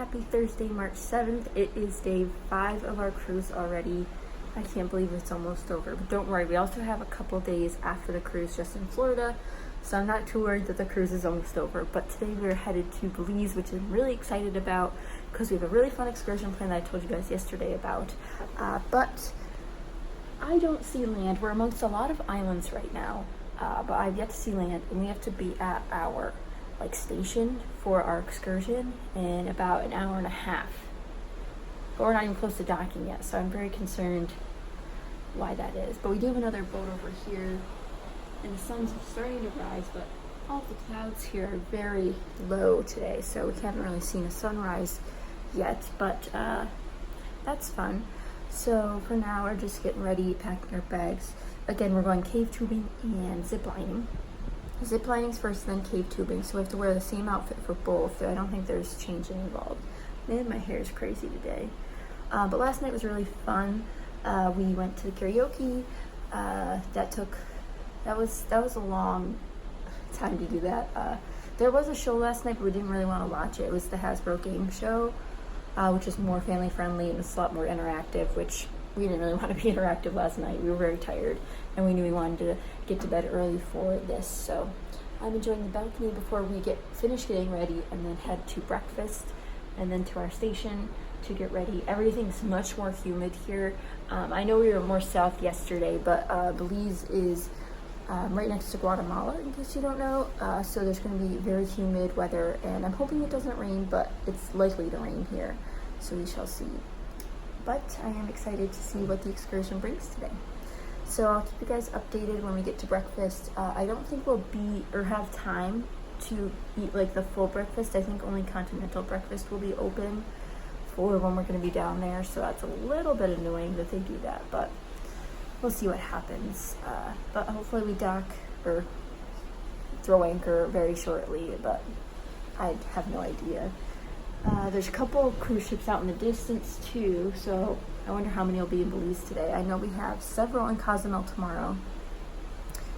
happy Thursday, March 7th. It is day 5 of our cruise already. I can't believe it's almost over, but don't worry, we also have a couple days after the cruise just in Florida, so I'm not too worried that the cruise is almost over. But today we're headed to Belize, which I'm really excited about because we have a really fun excursion plan that I told you guys yesterday about. But I don't see land. We're amongst a lot of islands right now, but I've yet to see land, and we have to be at our station for our excursion in about an hour and a half. But we're not even close to docking yet, so I'm very concerned why that is. But we do have another boat over here, and the sun's starting to rise, but all of the clouds here are very low today, so we haven't really seen a sunrise yet, but that's fun. So for now, we're just getting ready, packing our bags. Again, we're going cave tubing and ziplining. Ziplining's first, then cave tubing, so we have to wear the same outfit for both. I don't think there's changing involved. Man, my hair is crazy today. But last night was really fun. We went to the karaoke. That was a long time to do that. There was a show last night, but we didn't really want to watch it. It was the Hasbro game show, which is more family friendly and it's a lot more interactive, which we didn't really want to be interactive last night. We were very tired, and we knew we wanted to get to bed early for this. So I'm enjoying the balcony before we finish getting ready and then head to breakfast and then to our station to get ready. Everything's much more humid here. I know we were more south yesterday, but Belize is right next to Guatemala, in case you don't know. So there's going to be very humid weather, and I'm hoping it doesn't rain, but it's likely to rain here, so we shall see. But I am excited to see what the excursion brings today. So I'll keep you guys updated when we get to breakfast. I don't think we'll have time to eat the full breakfast. I think only continental breakfast will be open for when we're going to be down there. So that's a little bit annoying that they do that, but we'll see what happens. But hopefully we dock or throw anchor very shortly, but I have no idea. There's a couple of cruise ships out in the distance too, so I wonder how many will be in Belize today. I know we have several in Cozumel tomorrow,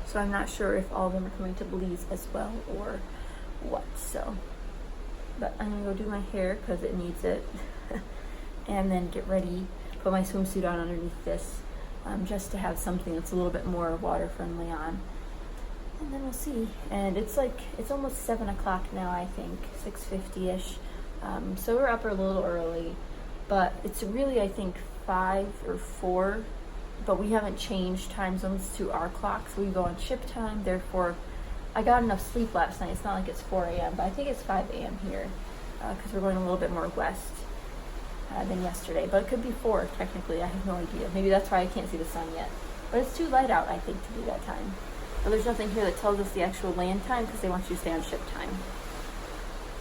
so I'm not sure if all of them are coming to Belize as well or what. So, but I'm gonna go do my hair because it needs it, and then get ready, put my swimsuit on underneath this, just to have something that's a little bit more water friendly on. And then we'll see. And it's almost 7 o'clock now, I think, 6:50ish. So we're up a little early, but it's really, I think, 5 or 4, but we haven't changed time zones to our clock, so we go on ship time. Therefore, I got enough sleep last night. It's not like it's 4 a.m., but I think it's 5 a.m. here, because we're going a little bit more west than yesterday, but it could be 4 technically. I have no idea. Maybe that's why I can't see the sun yet, but it's too light out, I think, to be that time. But there's nothing here that tells us the actual land time because they want you to stay on ship time.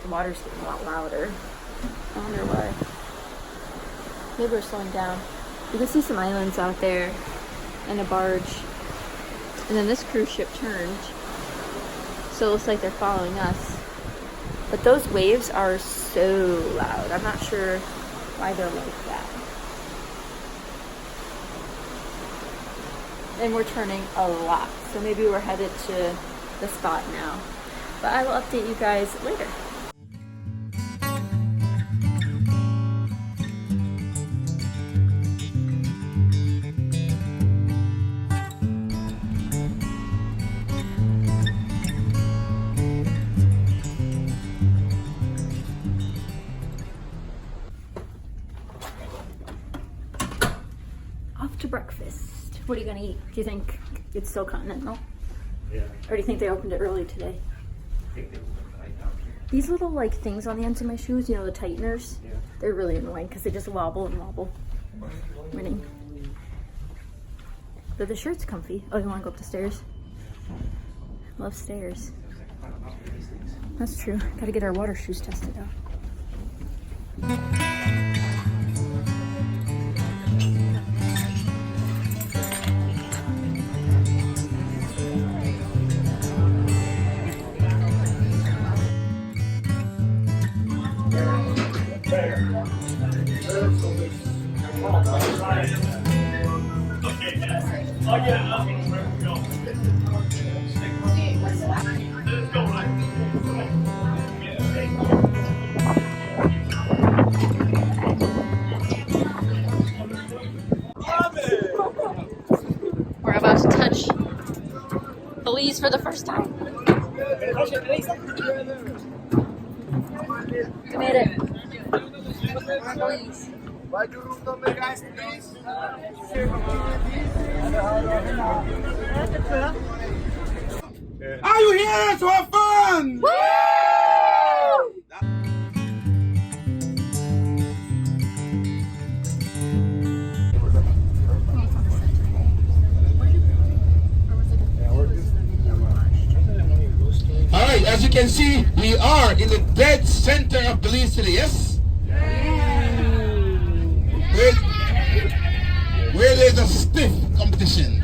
The water's getting a lot louder. I wonder why. Maybe we're slowing down. You can see some islands out there and a barge. And then this cruise ship turned. So it looks like they're following us. But those waves are so loud. I'm not sure why they're like that. And we're turning a lot. So maybe we're headed to the spot now. But I will update you guys later. Off to breakfast. What are you gonna eat? Do you think it's still continental? Yeah. Or do you think they opened it early today? I think they opened it right out here. These little things on the ends of my shoes, you know, the tighteners, Yeah. they're really annoying because they just wobble and wobble. Winning. But the shirt's comfy. Oh, you want to go up the stairs? Love stairs. That's true. Gotta get our water shoes tested out. for the first time. We made it. Belize. Why do room number, guys, please? Are you here to have fun? Woo! Alright, as you can see, we are in the dead center of Belize today, yes? Where there's a stiff competition.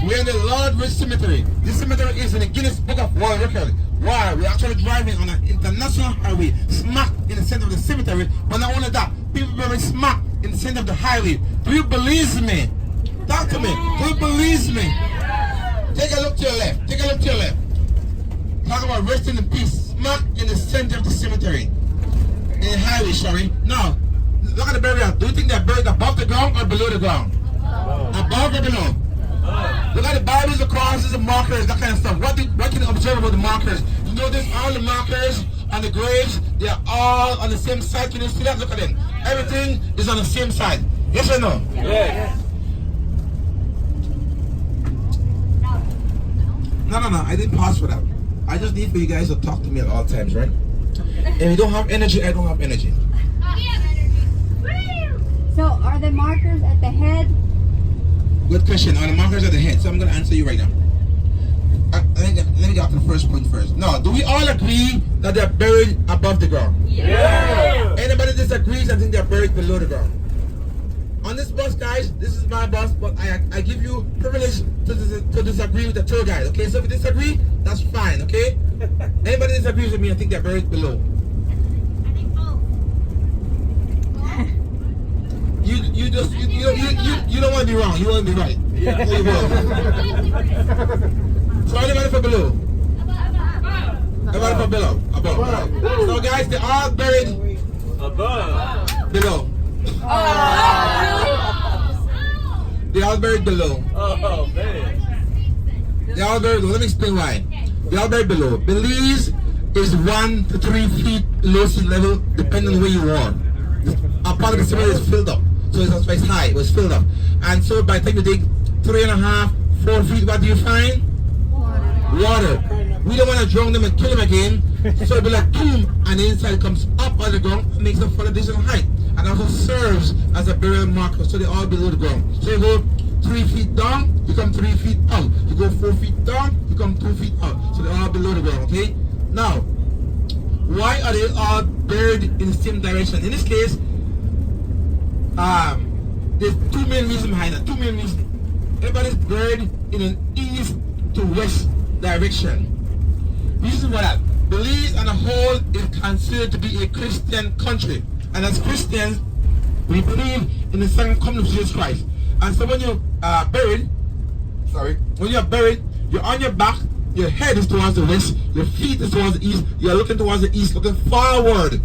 We're in the Lord Ridge Cemetery. This cemetery is in the Guinness Book of World Record. Why? We're actually driving on an international highway, smack in the center of the cemetery. But not only that, people buried smack in the center of the highway. Do you believe me? Talk to me. Do you believe me? Take a look to your left. Take a look to your left. Talk about resting in peace. Smack in the center of the cemetery. In the highway, sorry. Now, look at the burial. Do you think they're buried above the ground or below the ground? Above or below? Look at the Bibles, the crosses, the markers, that kind of stuff. What can you observe about the markers? You notice all the markers on the graves, they are all on the same side. Can you see that? Look at them. Everything is on the same side. Yes or no? Yes. No. I didn't pause for that. I just need for you guys to talk to me at all times, right? If you don't have energy, I don't have energy. So are the markers at the head? Good question. Are the markers at the head? So I'm going to answer you right now. Let me get to the first point first. No, do we all agree that they're buried above the ground? Yeah. Anybody disagrees and think they're buried below the ground? On this bus, guys, this is my bus, but I give you privilege to disagree with the tour guide, okay? So if you disagree, that's fine, okay? Anybody disagrees with me and think they're buried below? I think both. You don't want to be wrong. You want to be right. Yeah. So you will. So anybody for below? Everybody for below? Above. Right. So guys, they are buried above. Below. They are buried below. Oh man. They are buried below. Let me explain why. They are buried below. Belize is 1 to 3 feet low sea level, depending on where you are. A part of the cemetery is filled up. So it's high, it was filled up. And so by the time you dig 3.5, 4 feet, what do you find? Water. We don't want to drown them and kill them again. So it'll be like tomb, and the inside comes up on the ground and makes up for additional height. And also serves as a burial marker, so they all below the ground. So you go 3 feet down, you come 3 feet out. You go 4 feet down, you come 2 feet out. So they're all below the ground, okay? Now, why are they all buried in the same direction? In this case, there's two main reasons behind that. Two main reasons. Everybody's buried in an east to west direction. Reason for that. Belize on a whole is considered to be a Christian country. And as Christians, we believe in the second coming of Jesus Christ. And so when you're buried, you're on your back, your head is towards the west, your feet is towards the east, you're looking towards the east, looking forward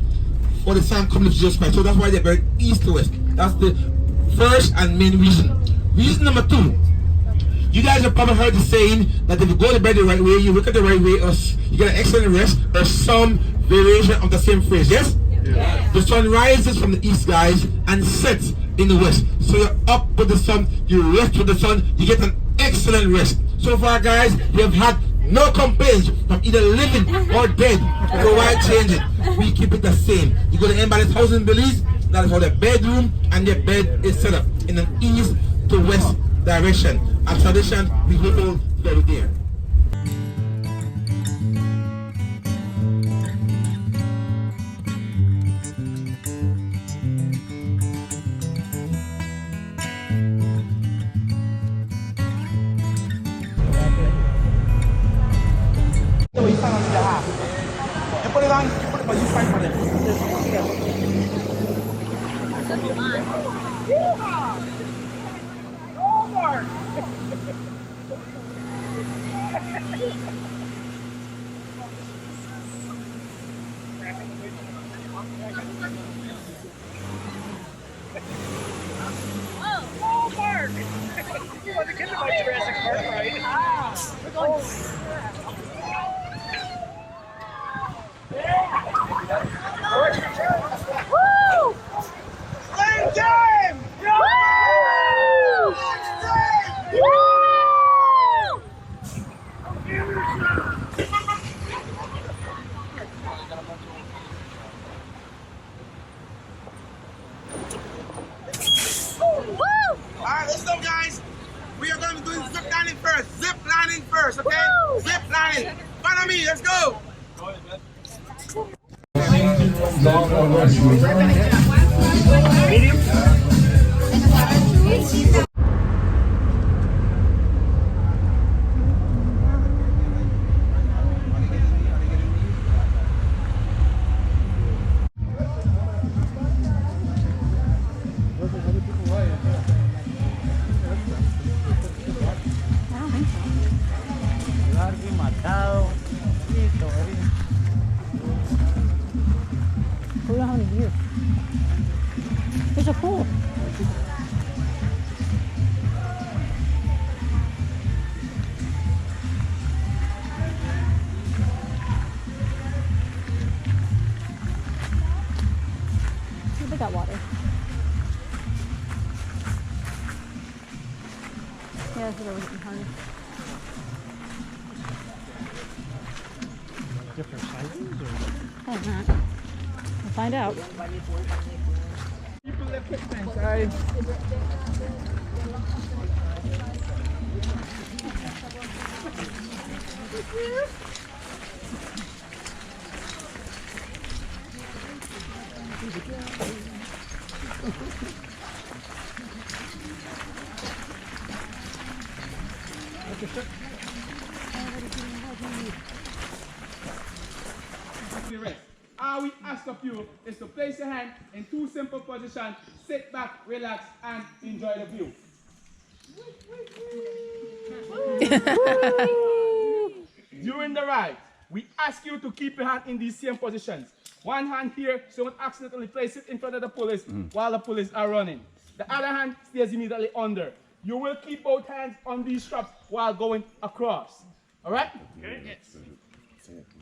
for the second coming of Jesus Christ. So that's why they're buried east to west. That's the first and main reason. Reason number two, you guys have probably heard the saying that if you go to bed the right way, you look at the right way, or you get an excellent rest, or some variation of the same phrase, yes? Yeah. The sun rises from the east, guys, and sets in the west. So you're up with the sun, you rest with the sun, you get an excellent rest. So far, guys, you have had no complaints from either living or dead. So why change it? We keep it the same. You go to anybody's house in Belize, that is how their bedroom and their bed is set up in an east to west direction. A tradition we hold very dear. You put it on, but you fight for it. Oh, Mark! You want to get about Jurassic Park, right? Alright, let's go, guys. We are going to be doing zip lining first. Zip lining first, okay? Zip lining. Follow me, let's go. We don't have any beer. There's a pool. They got water. Yeah, that's what I was getting hungry. Different sizes or? Oh, not. We'll find out. People equipment, guys. All we ask of you is to place your hand in two simple positions, sit back, relax, and enjoy the view. During the ride, we ask you to keep your hand in these same positions. One hand here, so don't accidentally place it in front of the police while the police are running. The other hand stays immediately under. You will keep both hands on these straps while going across. All right? Okay. Yes.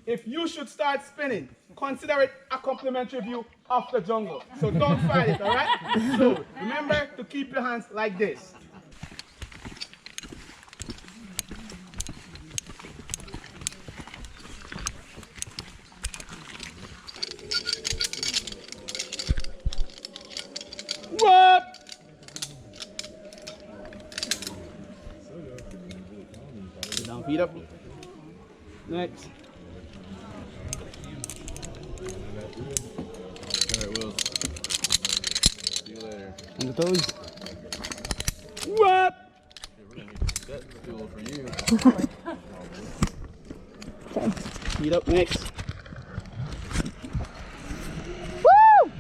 If you should start spinning, consider it a complimentary view of the jungle. So don't fight it, all right? So remember to keep your hands like this. What? Sit down, feet up. Next. Alright, Will. See you later. On the toes. What? Okay, we're gonna need to set fuel for you. Feet up next. Woo!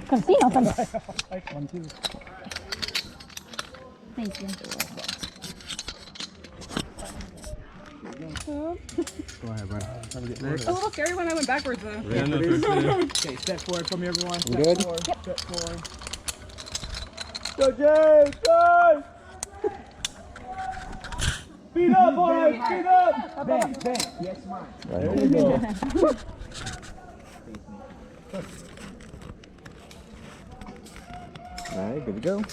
Come see nothing. Thank you. Go ahead, bro. It was a little scary when I went backwards though. Okay, step forward from everyone. Step good? forward. Yep. Step forward. Go, Jay! Go! Speed up, boys! Speed up! Bang, bang. Yes, mine. There you go. All right, good to go.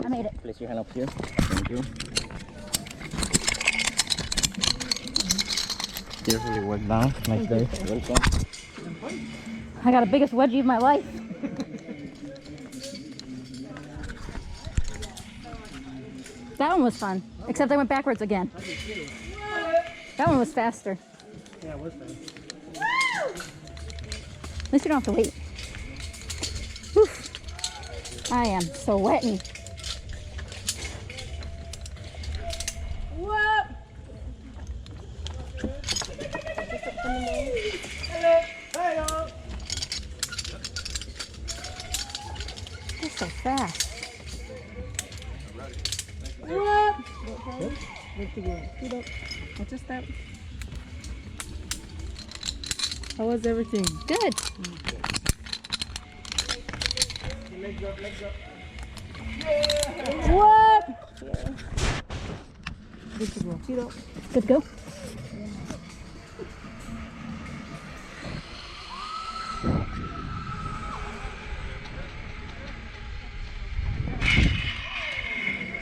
I made it. Place your hand up here. Thank you. Carefully work down. Nice day. Welcome. I got the biggest wedgie of my life. That one was fun, except I went backwards again. That one was faster. Yeah, it was fast. At least you don't have to wait. Whew. I am sweating. Whoa! so fast. What's your step? How was everything? Good. What? Good to go. Good to go.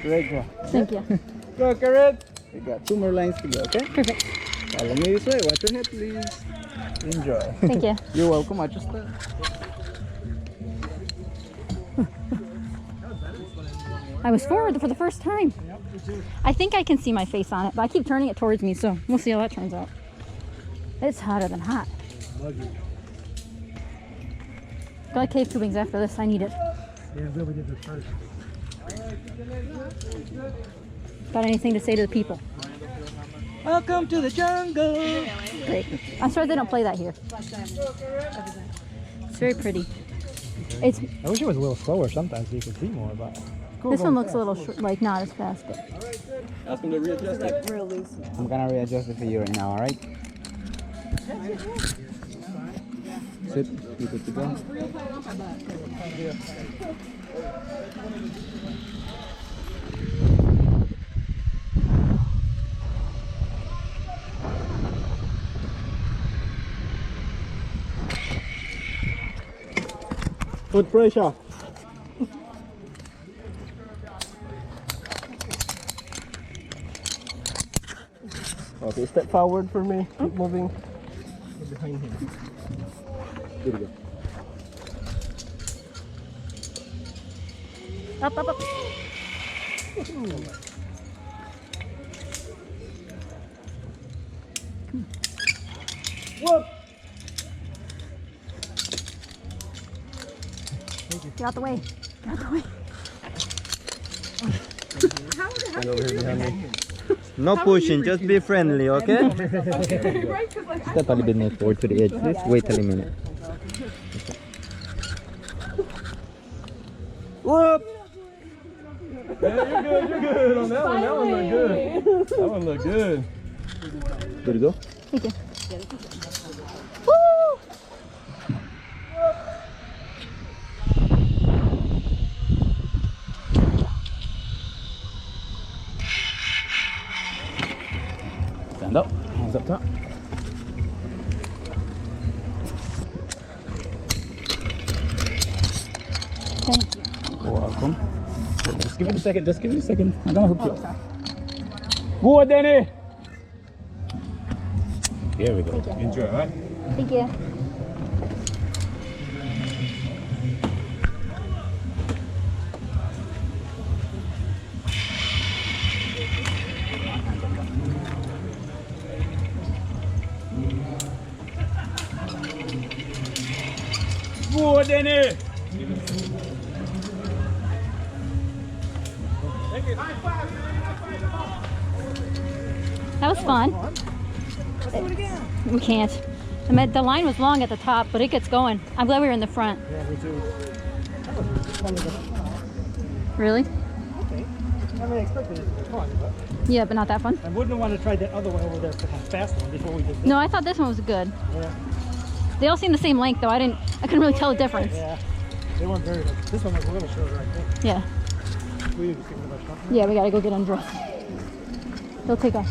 Great job. Thank you. Go, Karen. We got 2 more lines to go, okay? Perfect. Follow me this way. Watch your head, please. Enjoy. Thank you. You're welcome. Watch your step. I was forward for the first time. I think I can see my face on it, but I keep turning it towards me, so we'll see how that turns out. It's hotter than hot. Got like cave tubings after this. I need it. Got anything to say to the people? Welcome to the jungle. Great. I'm sorry they don't play that here. It's very pretty. It's I wish it was a little slower sometimes so you could see more, but this one looks a little like not as fast. But Ask him to readjust it. I'm gonna readjust it for you right now, alright? Sit. You good to go? foot pressure. Okay, step forward for me. Keep moving. Behind him. Here we go. up, up, up. Whoop! Get out the way. Get out the way. Stand over here behind me. No pushing, just be friendly, okay? Step a little bit more forward to the edge, please. Wait a minute. Whoop! Yeah, you're good on that one. That one looked good. That one looked good. Good to go? Thank you. Woo! Stand up, hands up top. Thank you. You're welcome. Just give it a second, just give it a second. I'm gonna hook you up. Go, Danny! Here we go. Enjoy, right? Thank you. Go, Danny! That was fun. Let's do it again. We can't. The line was long at the top, but it gets going. I'm glad we were in the front. Yeah, me too. That was fun. Really? Okay. I mean, I expected it to be fun, but Yeah, but not that fun. I wouldn't want to try that other one over there, the fast one, before we did this. No, I thought this one was good. Yeah. They all seem the same length, though. I couldn't really tell the difference. Yeah. They weren't very good. This one was a little shorter, I think. Yeah. We didn't think about something. Yeah, we gotta go get undressed. He'll take off.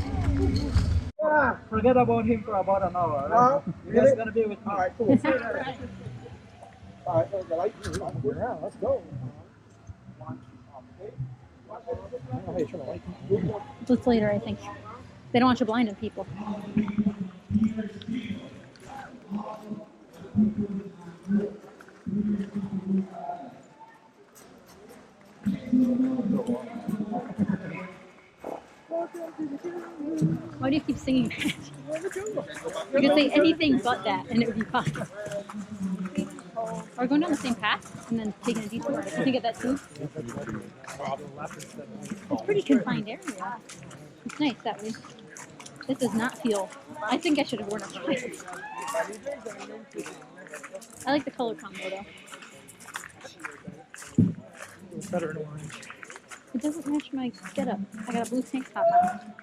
Yeah, forget about him for about an hour. Right? You're just gonna be with me. All right, cool. All right, so the light is on. Yeah, let's go. It's later, I think. They don't want you blinding people. Why do you keep singing that? You could say anything but that, and it would be fine. Or going down the same path and then taking a detour. You think of that too? It's pretty confined area. It's nice that way. This does not feel. I think I should have worn a pants. I like the color combo though. better in orange. It doesn't match my getup. I got a blue tank top on.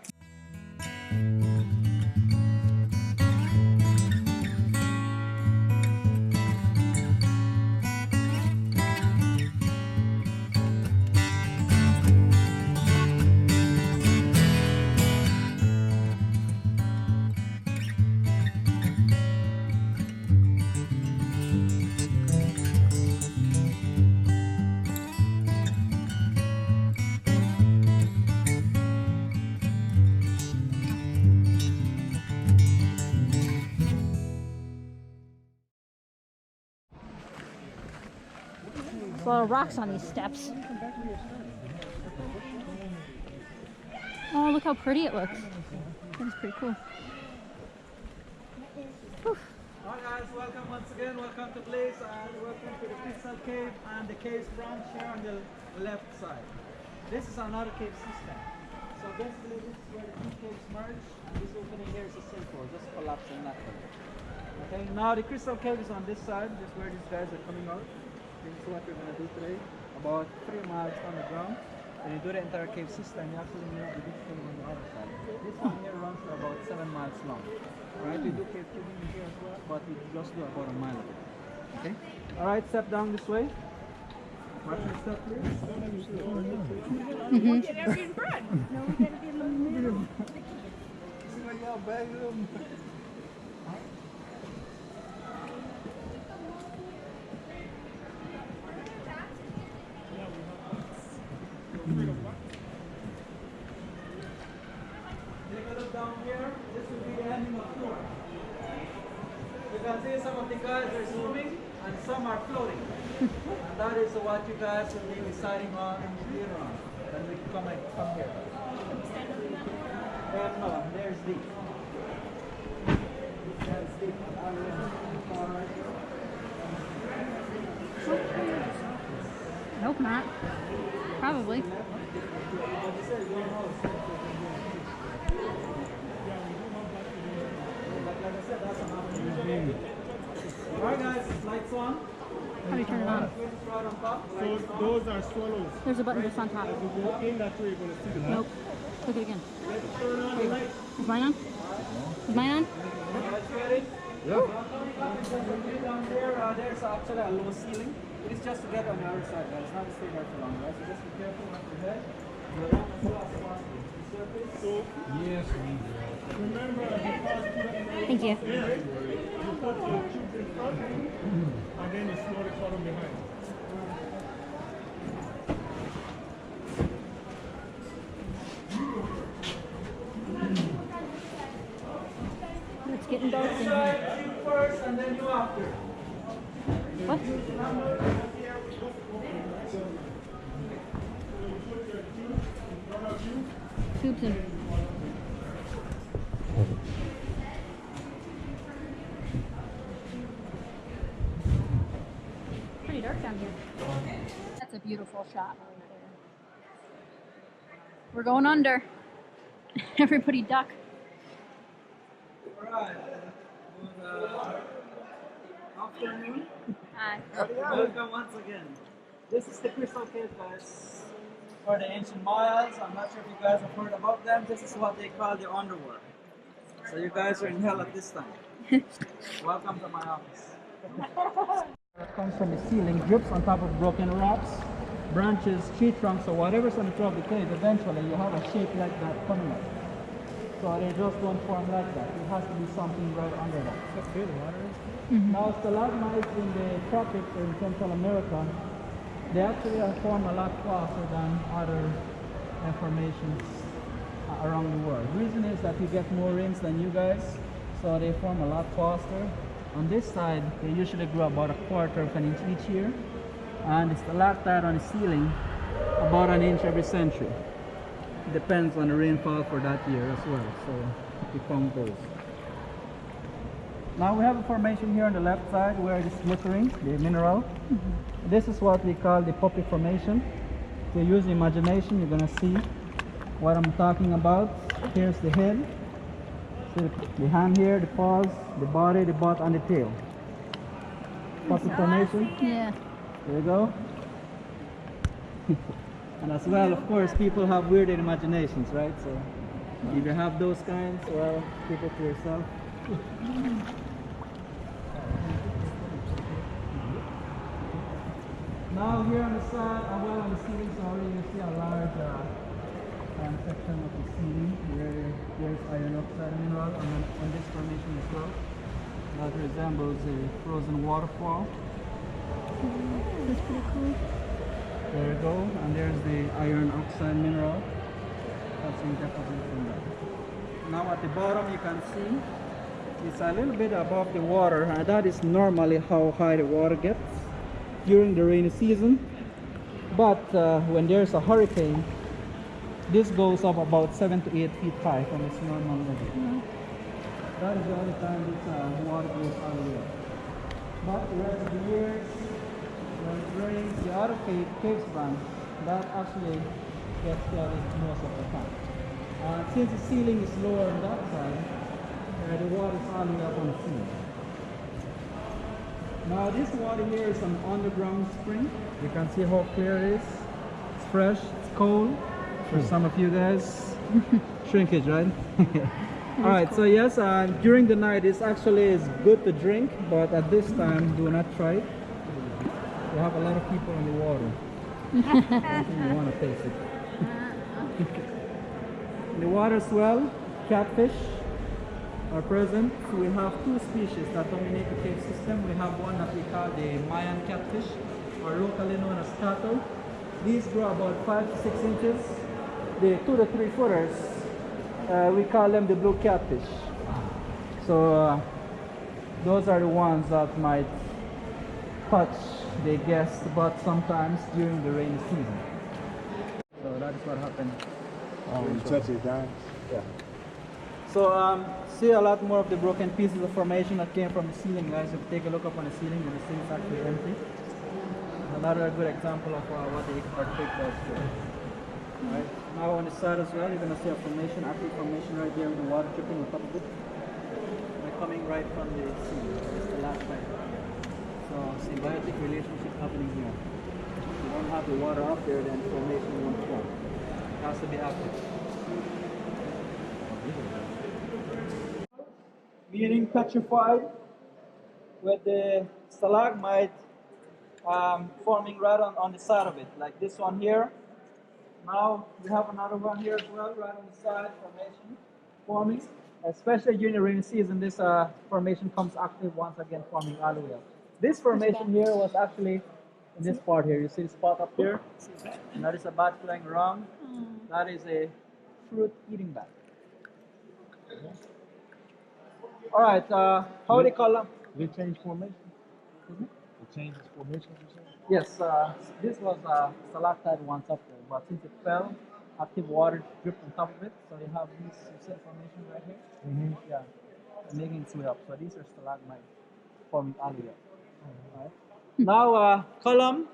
There's a lot of rocks on these steps. Oh, look how pretty it looks. That's pretty cool. Whew. Hi guys, welcome once again. Welcome to Belize and welcome to the Crystal Cave and the caves branch here on the left side. This is another cave system. So basically this is where the two caves merge. This opening here is a sinkhole, just collapsing naturally. Okay, now the Crystal Cave is on this side. This is where these guys are coming out. This is what we're going to do today. About 3 miles underground. When you do the entire cave system, you actually need the big cave on the other side. This one here runs for about 7 miles long. Right, we do cave tubing here as well, but we just do about a mile of it. Okay? Alright, step down this way. Watch your step, please. Mm-hmm. Get every in front. No, we gotta be in the middle. Down here, this will be the ending of tour. You can see some of the guys are swimming and some are floating. And that is what you guys will be deciding on later on. Then we come here. And no, there's D. That's D. Nope, not. Probably. Alright guys, lights on. How do you turn it on? Right on top. So those are swallows. There's a button just on top. As you go in that way, you're going to see the light. Nope. Click it again. Turn on the light. Is mine on? Is mine on? Guys ready? Yeah. Down there, there's actually a low ceiling. It is just to get on the other side, guys. Not to stay there for long, right? So just be careful with your head. So, yes, remember, Thank you. you put your tubes in front, and then you slowly follow behind. It's getting dark in here. You first and then you after. What? Tubes in. Pretty dark down here. That's a beautiful shot right there. We're going under. Everybody duck. Alright. Good afternoon. Hi. Welcome once again. This is the Crystal Cave, guys. For the ancient Mayas, I'm not sure if you guys have heard about them. This is what they call the underworld. So you guys are in hell at this time. Welcome to my office. It comes from the ceiling, drips on top of broken rocks, branches, tree trunks, or whatever's on the top of the cave. Eventually, you have a shape like that coming up. So they just don't form like that. It has to be something right under that. That's good, water. Now, stalagmites in the tropics or in Central America, they actually are formed a lot faster than other formations around the world. The reason is that you get more rains than you guys, so they form a lot faster. On this side, they usually grow about 1/4 of an inch each year, and the stalactite on the ceiling about an inch every century. It depends on the rainfall for that year as well, so we count those. Now we have a formation here on the left side where it is glittering, the mineral. This is what we call the puppy formation. If you use imagination, you're going to see what I'm talking about. Here's the head, see the hand here, the paws, the body, the butt, and the tail. Puppy formation. Yeah. There you go. And as well, of course, people have weird imaginations, right? So if you have those kinds, well, keep it to yourself. Now here on the side, well on the ceiling, sorry, you see a large section of the ceiling where there's iron oxide mineral on this formation as well. That resembles a frozen waterfall. That's pretty cool. There you go, and there's the iron oxide mineral. That's in deposit from that. Now at the bottom you can see it's a little bit above the water, and that is normally how high the water gets during the rainy season. But when there's a hurricane, this goes up about 7 to 8 feet high from its normal level. That is the only time this water goes all the way up. But the rest of the years, when it rains, the other caves branch, that actually gets flooded most of the time. Since the ceiling is lower on that side, the water is all the way up on the ceiling. Now this water here is an underground spring. You can see how clear it is. It's fresh, it's cold. For some of you guys, shrinkage, right? Alright, so yes, during the night it's actually good to drink, but at this time do not try it. We have a lot of people in the water. I think you want to taste it. In the water as well, catfish are present. So we have two species that dominate the cave system. We have one that we call the Mayan catfish, or locally known as turtle. These grow about 5 to 6 inches. The 2 to 3 footers, we call them the blue catfish. So those are the ones that might touch the guests, but sometimes during the rainy season. So that is what happened. You touch it, guys. Yeah. So see a lot more of the broken pieces of formation that came from the ceiling, guys. If you take a look up on the ceiling, the ceiling is actually empty. Another good example of what the earthquake does to it. Right. Now on the side as well, you're going to see a formation, active formation right there with the water dripping on top of it. They're coming right from the sea. It's the last right. So symbiotic relationship happening here. If you don't have the water up there, then formation won't form. It has to be active. Meaning petrified, with the stalagmite forming right on the side of it, like this one here. Now we have another one here as well, right on the side, formation forming. Especially during the rainy season, this formation comes active once again, forming all the way up. This formation here was actually in this part here. You see the spot up here? And that is a bat flying around. That is a fruit eating bat. All right, how they call them? They change formation? It changes formation, you say? Yes, this was stalactite once up there, but since it fell, active water dripped on top of it, so you have these set formation right here. Mm-hmm. Yeah, making its way up. So these are stalagmite forming all the way up. All right. Now, column,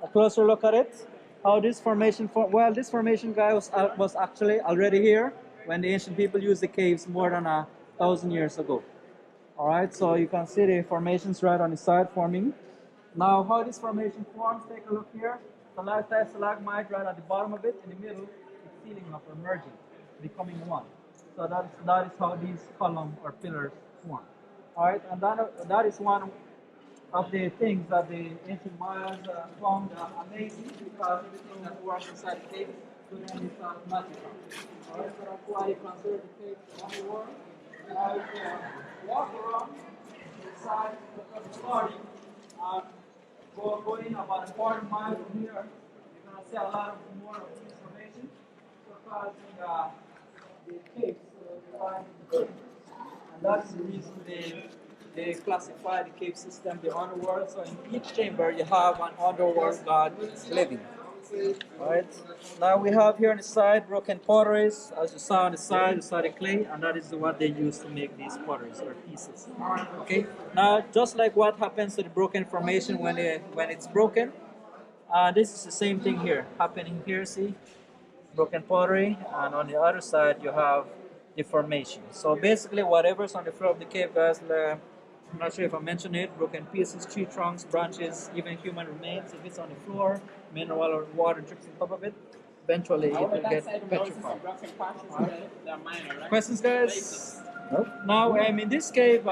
a closer look at it. How this formation well, this formation guy was actually already here when the ancient people used the caves more than 1,000 years ago. All right, so you can see the formations right on the side forming. Now, how this formation forms, take a look here. Stalactite, stalagmite right at the bottom of it. In the middle, it's sealing up or merging, becoming one. So that is how these columns or pillars form. All right, and that is one of the things that the ancient Mayas found amazing, because everything that works inside the cave to them is magical. All right, so that's why they consider the cave underworld. Now, if you walk around inside the starting, going about a quarter mile from here, you're going to see a lot more of this formation. Because the caves define the cave. And that's the reason they classify the cave system, the underworld. So in each chamber, you have an underworld god living. Right. Now we have here on the side broken potteries. As you saw on the side, you saw the clay, and that is what they use to make these potteries or pieces. Okay. Now, just like what happens to the broken formation when it's broken, this is the same thing here happening here. See, broken pottery, and on the other side you have the formation. So basically, whatever's on the floor of the cave, guys, I'm not sure if I mentioned it. Broken pieces, tree trunks, branches, even human remains. If it's on the floor, mineral or water drips on top of it, eventually it will get petrified. Questions, guys? Nope. Now, in this cave,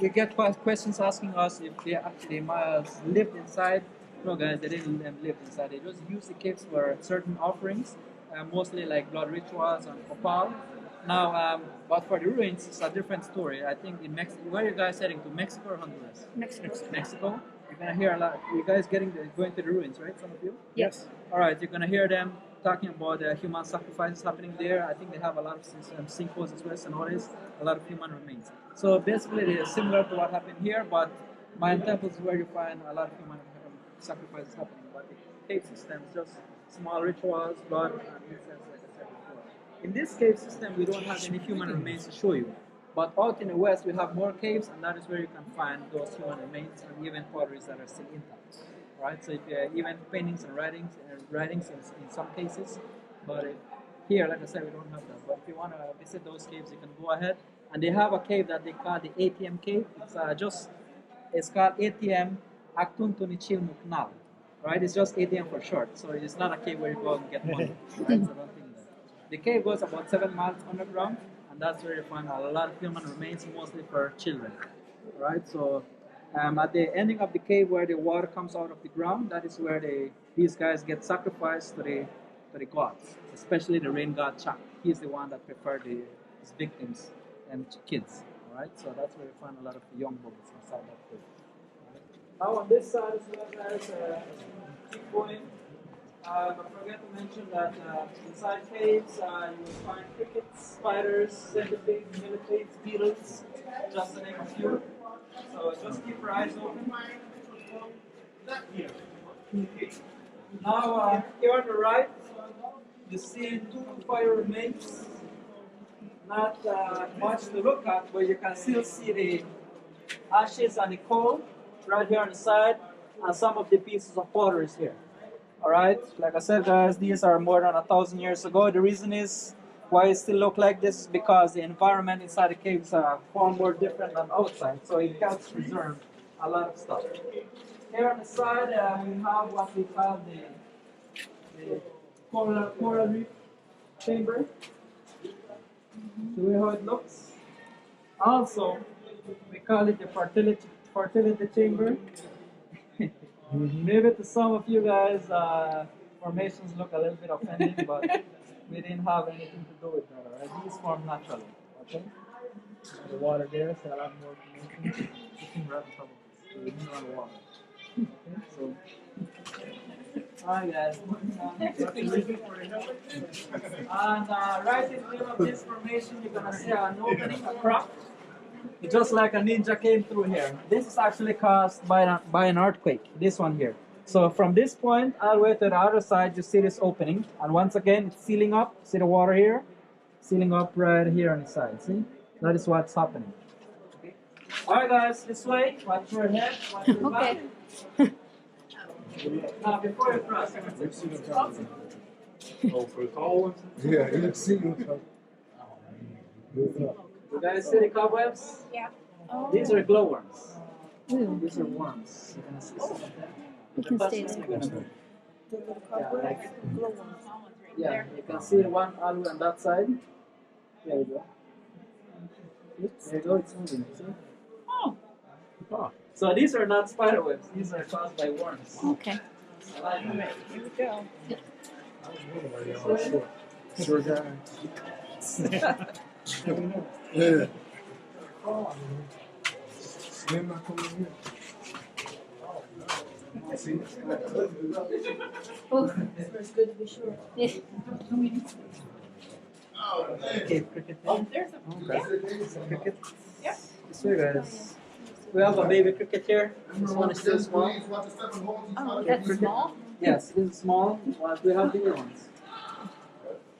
we get questions asking us if they actually lived inside. No, guys, they didn't live inside. They just used the caves for certain offerings, mostly like blood rituals and opal. Now, but for the ruins, it's a different story. I think in Mexico, where are you guys heading to? Mexico or Honduras? Mexico. You're gonna hear a lot. You guys going to the ruins, right? Some of you. Yes. All right. You're gonna hear them talking about human sacrifices happening there. I think they have a lot of sinkholes as well, cenotes, a lot of human remains. So basically, they're similar to what happened here, but Mayan temples is where you find a lot of human sacrifices happening. But the cave system is just small rituals, blood, and incense, like I said before. In this cave system, we don't have any human remains to show you. But out in the west, we have more caves, and that is where you can find those human remains and even potteries that are still intact. Right? So if even paintings and writings in some cases. But here, like I said, we don't have that. But if you want to visit those caves, you can go ahead. And they have a cave that they call the ATM cave. It's called ATM Aktuntunichil Muknal. Right? It's just ATM for short. So it's not a cave where you go and get money. Right? So don't think that. The cave goes about 7 miles underground, and that's where you find a lot of human remains, mostly for children. Right? So at the ending of the cave where the water comes out of the ground, that is where these guys get sacrificed to the gods, especially the rain god Chak. He's the one that preferred his victims and kids. Right? So that's where you find a lot of the young boys inside that cave. Right? Now on this side as well, guys, keep going. But forget to mention that inside caves you will find crickets, spiders, centipedes, millipedes, beetles, just to name a few. So just keep your eyes open. Now here on the right, you see 2 fire remains. Not much to look at, but you can still see the ashes and the coal right here on the side, and some of the pieces of pottery here. Alright, like I said, guys, these are more than 1,000 years ago. The reason is why it still look like this is because the environment inside the caves are far more different than outside, so it helps preserve a lot of stuff. Here on the side, we have what we call the coral reef chamber. See how it looks? Also, we call it the fertility chamber. Maybe to some of you guys, formations look a little bit offending, but we didn't have anything to do with that, alright? These form naturally, okay? The water there, so I'll have more information. You can right on top of this, the mineral water. Okay, so. Alright, guys. And right in the middle of this formation, you're gonna see an opening, a crack. It's just like a ninja came through here. This is actually caused by an earthquake, this one here. So from this point all the way to the other side, you see this opening. And once again, it's sealing up. See the water here? Sealing up right here on the side. See? That is what's happening. Okay. Alright guys, this way. Watch your head, watch your back. Now before you cross, Oh, for the tall ones? Yeah, you see them. you guys see the cobwebs? Yeah. These are glowworms. Ooh, These are worms. You're gonna see some of them. you can stay there. Yeah, you can see one all the way on that side. There you go. There you go, it's moving. See? Oh. So these are not spider webs, these are caused by worms. Okay. Here we go. Sure guy. Yeah. Slim not coming in here. See? It's good to be sure. Okay, cricket. Oh, there's a Cricket. Yep. This way, guys. We have a baby cricket here. This one is still small. Oh, that's small? Yes, this is small, but we have bigger ones.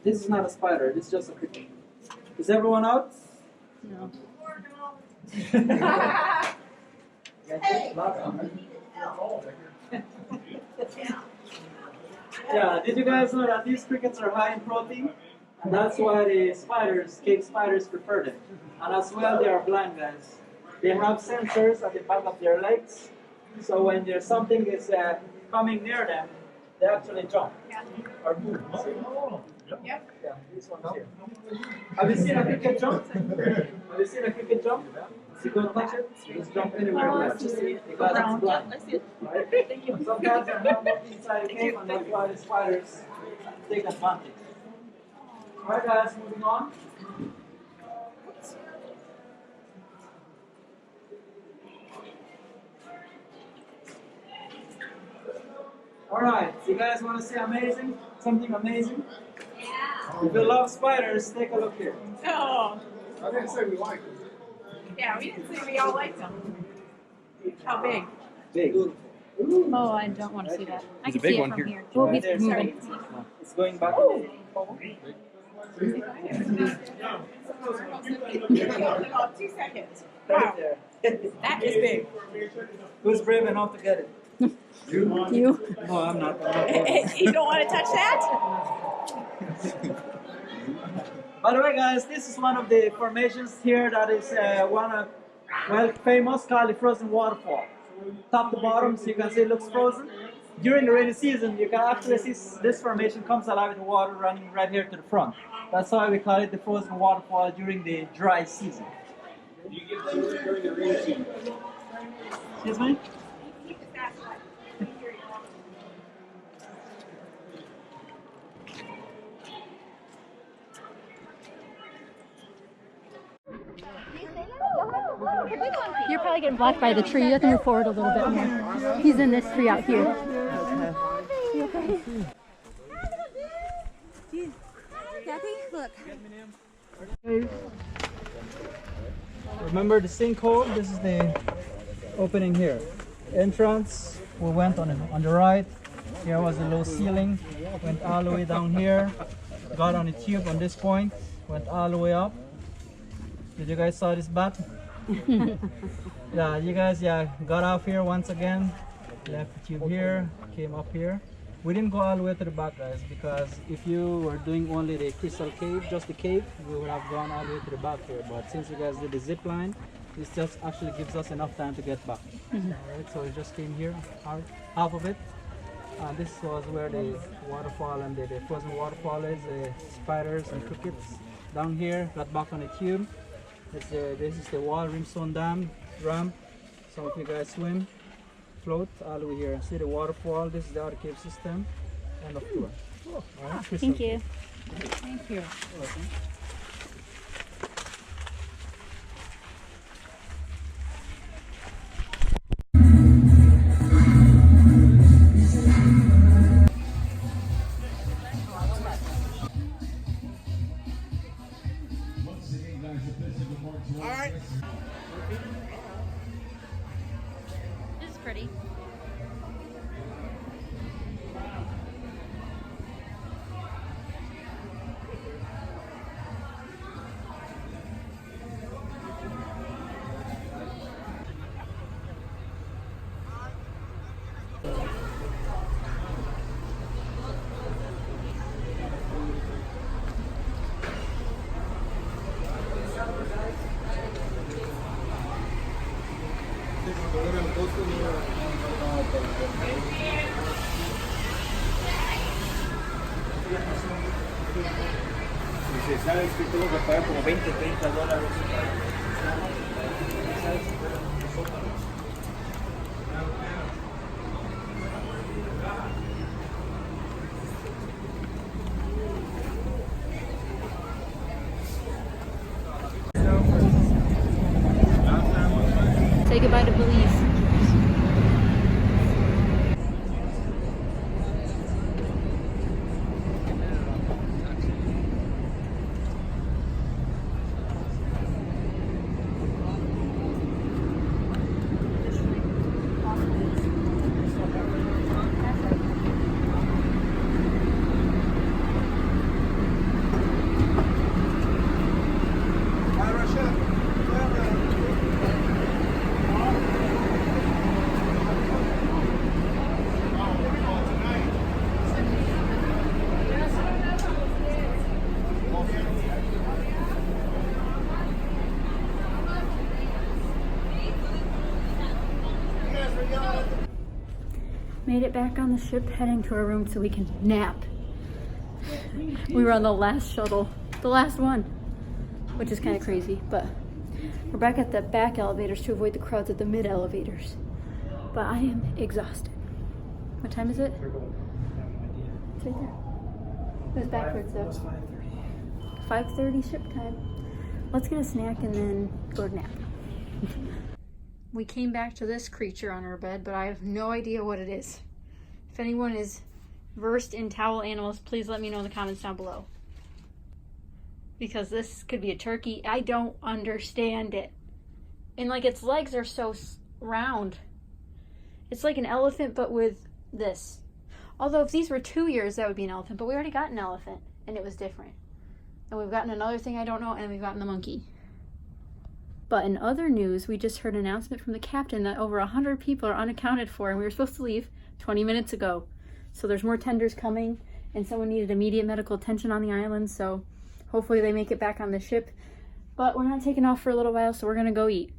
This is not a spider, this is just a cricket. Is everyone out? No. Yeah, did you guys know that these crickets are high in protein? And that's why the spiders, cave spiders, prefer them. And as well, they are blind, guys. They have sensors at the back of their legs, so when there's something is coming near them, they actually jump or move. Yeah, this one's here. Have you seen a cricket jump? Have you seen a cricket jump? You go touch it, just jump anywhere. Because it's blind. Right? Thank you. Sometimes they have up inside the cave, and that's why the spiders take advantage. Alright guys, moving on. Alright, so you guys want to see amazing? Something amazing? Yeah. If you love spiders, take a look here. Oh. I didn't say we like it. Yeah, we didn't say we all liked them. How big? Big. Oh, I don't want to see that. I There's a can big see it one from here. here. Oh, Right he's there, moving. It's going back. About 2 seconds. Right Wow, there. that is big. Who's brave enough to get it? You? No, I'm not. You don't want to touch that? By the way, guys, this is one of the formations here that is one of, well, famous, called the frozen waterfall. Top to bottom, so you can see it looks frozen. During the rainy season, you can actually see this formation comes alive with the water running right here to the front. That's why we call it the frozen waterfall during the dry season. You give them during the rainy season. Excuse me? You're probably getting blocked by the tree. You have to move forward a little bit more. He's in this tree out here. Remember the sinkhole? This is the opening here. Entrance, we went on the right. Here was the low ceiling. Went all the way down here. Got on a tube on this point. Went all the way up. Did you guys saw this bat? Yeah, you guys got off here once again. Left the tube here. Came up here. We didn't go all the way to the back, guys, because if you were doing only the crystal cave, just the cave, we would have gone all the way to the back here. But since you guys did the zip line, this just actually gives us enough time to get back. Alright, so we just came here, half of it. This was where the waterfall and the frozen waterfall is, spiders and crickets. Down here, got back on the tube. This is the wall rimstone dam ramp. Some of you guys swim, float all the way here. See the waterfall. This is the outer cave system. End of tour. Alright, Thank you. Thank you. welcome. This is pretty. Se sabe que tuvo que pagar como 20, 30 dólares. Say goodbye to Belize. Made it back on the ship, heading to our room so we can nap. We were on the last shuttle, the last one, which is kind of crazy, but we're back at the back elevators to avoid the crowds at the mid elevators. But I am exhausted. What time is it? It's right there. It was backwards though. 5:30 ship time. Let's get a snack and then go to nap. We came back to this creature on our bed, but I have no idea what it is. If anyone is versed in towel animals, please let me know in the comments down below. Because this could be a turkey. I don't understand it. And like its legs are so round. It's like an elephant, but with this. Although if these were 2 years, that would be an elephant. But we already got an elephant, and it was different. And we've gotten another thing I don't know, and we've gotten the monkey. But in other news, we just heard an announcement from the captain that over 100 people are unaccounted for, and we were supposed to leave 20 minutes ago. So there's more tenders coming, and someone needed immediate medical attention on the island, so hopefully they make it back on the ship. But we're not taking off for a little while, so we're gonna go eat.